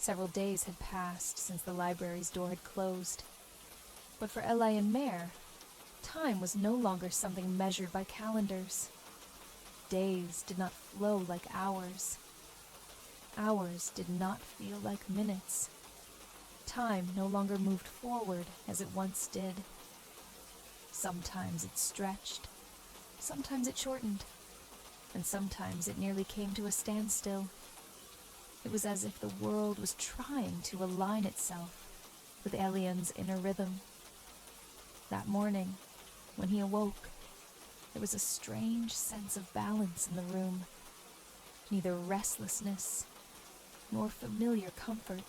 Several days had passed since the library's door had closed, but for Elion and Mare, time was no longer something measured by calendars. Days did not flow like hours. Hours did not feel like minutes. Time no longer moved forward as it once did. Sometimes it stretched, sometimes it shortened, and sometimes it nearly came to a standstill. It was as if the world was trying to align itself with Elion's inner rhythm. That morning, when he awoke, there was a strange sense of balance in the room. Neither restlessness nor familiar comfort,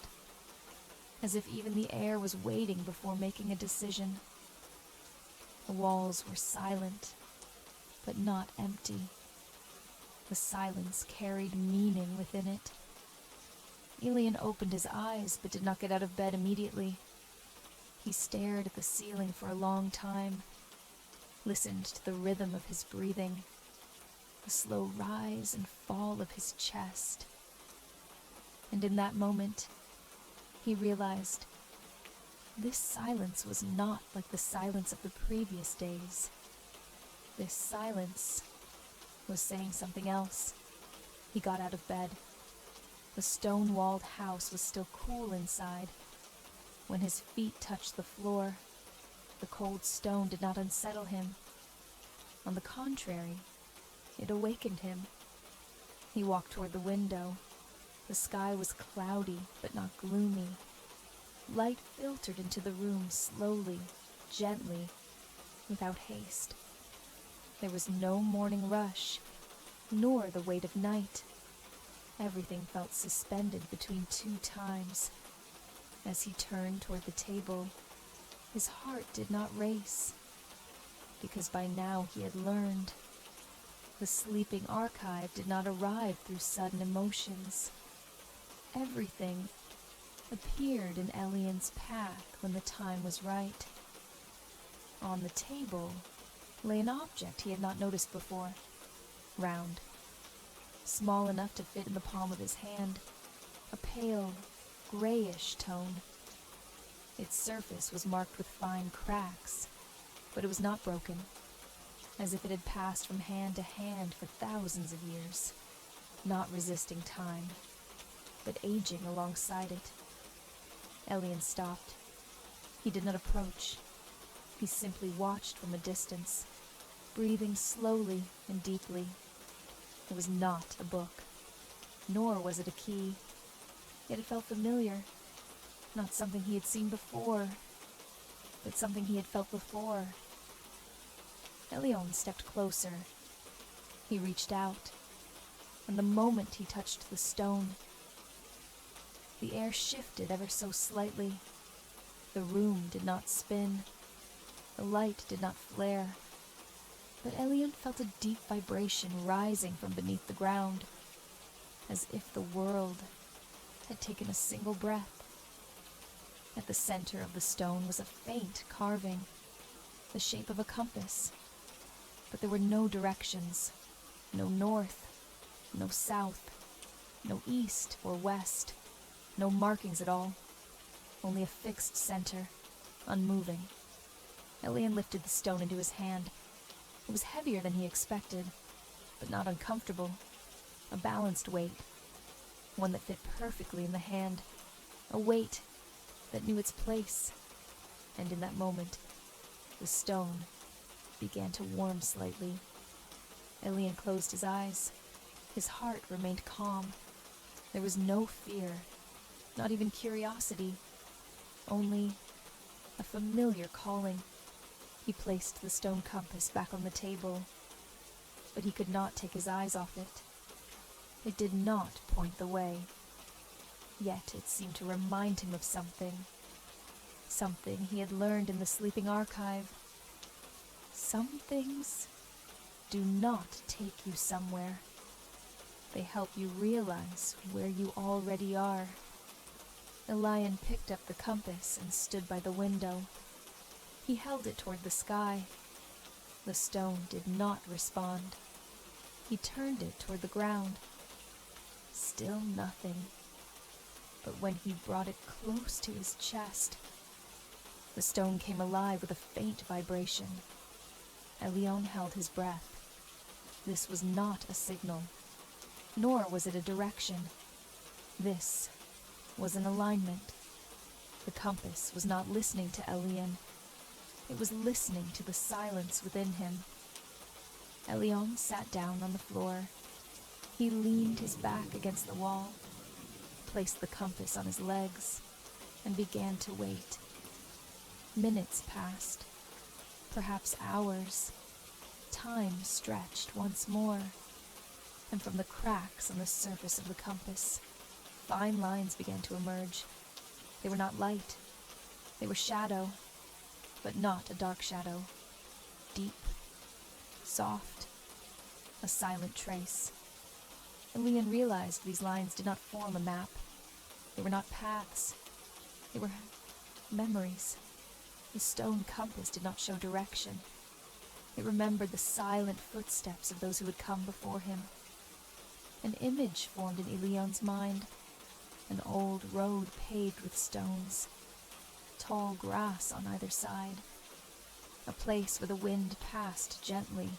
as if even the air was waiting before making a decision. The walls were silent, but not empty. The silence carried meaning within it. Elion opened his eyes, but did not get out of bed immediately. He stared at the ceiling for a long time, listened to the rhythm of his breathing, the slow rise and fall of his chest. And in that moment, he realized this silence was not like the silence of the previous days. This silence was saying something else. He got out of bed. The stone-walled house was still cool inside. When his feet touched the floor, the cold stone did not unsettle him. On the contrary, it awakened him. He walked toward the window. The sky was cloudy, but not gloomy. Light filtered into the room slowly, gently, without haste. There was no morning rush, nor the weight of night. Everything felt suspended between two times. As he turned toward the table, his heart did not race, because by now he had learned. The sleeping archive did not arrive through sudden emotions. Everything appeared in Elion's path when the time was right. On the table lay an object he had not noticed before, round, small enough to fit in the palm of his hand, a pale, grayish tone. Its surface was marked with fine cracks, but it was not broken, as if it had passed from hand to hand for thousands of years, not resisting time, but aging alongside it. Elion stopped. He did not approach. He simply watched from a distance, breathing slowly and deeply. It was not a book, nor was it a key, yet it felt familiar. Not something he had seen before, but something he had felt before. Elion stepped closer. He reached out, and the moment he touched the stone, the air shifted ever so slightly. The room did not spin. The light did not flare. But Elion felt a deep vibration rising from beneath the ground, as if the world had taken a single breath. At the center of the stone was a faint carving, the shape of a compass, but there were no directions, no north, no south, no east or west, no markings at all, only a fixed center, unmoving. Elion lifted the stone into his hand. It was heavier than he expected, but not uncomfortable. A balanced weight, one that fit perfectly in the hand, a weight that knew its place. And in that moment, the stone began to warm slightly. Elion closed his eyes. His heart remained calm. There was no fear, not even curiosity, only a familiar calling. He placed the stone compass back on the table, but he could not take his eyes off it. It did not point the way, yet it seemed to remind him of something he had learned in the sleeping archive. Some things do not take you somewhere. They help you realize where you already are. Elion picked up the compass and stood by the window. He held it toward the sky. The stone did not respond. He turned it toward the ground. Still nothing. But when he brought it close to his chest, the stone came alive with a faint vibration. Elion held his breath. This was not a signal, nor was it a direction. This was an alignment. The compass was not listening to Elion. It was listening to the silence within him. Elion sat down on the floor. He leaned his back against the wall, placed the compass on his legs, and began to wait. Minutes passed, perhaps hours. Time stretched once more, and from the cracks on the surface of the compass, fine lines began to emerge. They were not light. They were shadow, but not a dark shadow. Deep, soft, a silent trace. Elion realized these lines did not form a map. They were not paths. They were memories. The stone compass did not show direction. It remembered the silent footsteps of those who had come before him. An image formed in Elion's mind. An old road paved with stones. Tall grass on either side. A place where the wind passed gently,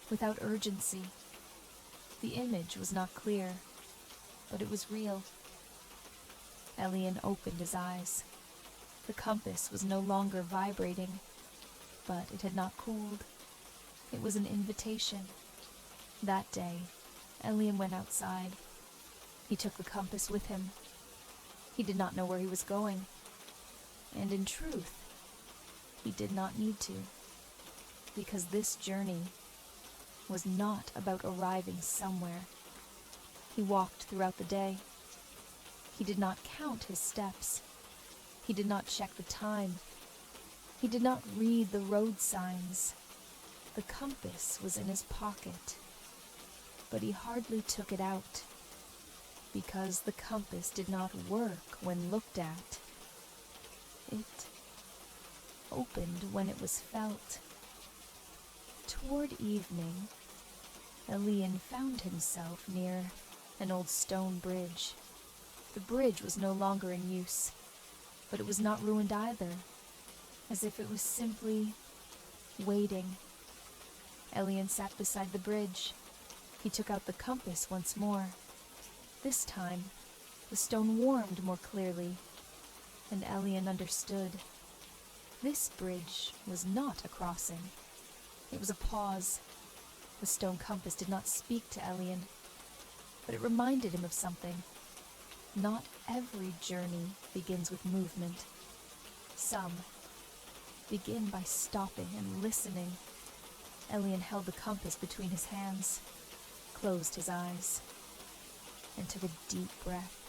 without urgency. The image was not clear, but it was real. Elion opened his eyes. The compass was no longer vibrating, but it had not cooled. It was an invitation. That day, Elion went outside. He took the compass with him. He did not know where he was going, and in truth, he did not need to, because this journey was not about arriving somewhere. He walked throughout the day. He did not count his steps. He did not check the time. He did not read the road signs. The compass was in his pocket, but he hardly took it out, because the compass did not work when looked at. It opened when it was felt. Toward evening, Elion found himself near an old stone bridge. The bridge was no longer in use, but it was not ruined either, as if it was simply waiting. Elion sat beside the bridge. He took out the compass once more. This time, the stone warmed more clearly, and Elion understood. This bridge was not a crossing. It was a pause. The stone compass did not speak to Elion, but it reminded him of something. Not every journey begins with movement. Some begin by stopping and listening. Elion held the compass between his hands, closed his eyes, and took a deep breath.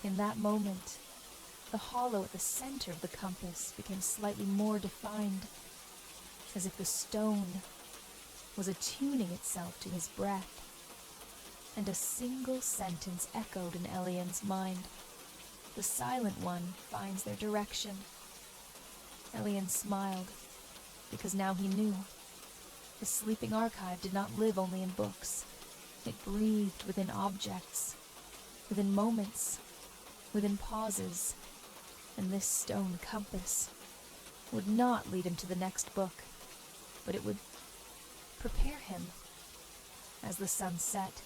In that moment, the hollow at the center of the compass became slightly more defined, as if the stone was attuning itself to his breath, and a single sentence echoed in Elion's mind. The silent one finds their direction. Elion smiled, because now he knew. The sleeping archive did not live only in books. It breathed within objects, within moments, within pauses, and this stone compass would not lead him to the next book, but it would prepare him. As the sun set,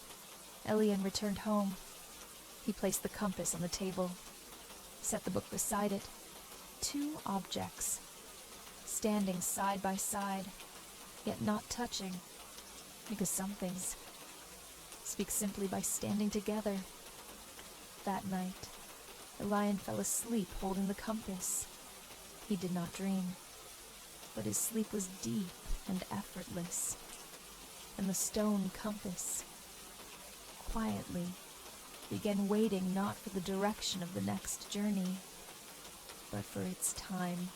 Elion returned home. He placed the compass on the table, set the book beside it. Two objects, standing side by side, yet not touching, because some things speak simply by standing together. That night, Elion fell asleep holding the compass. He did not dream, but his sleep was deep and effortless, and the stone compass quietly began waiting not for the direction of the next journey, but for its time.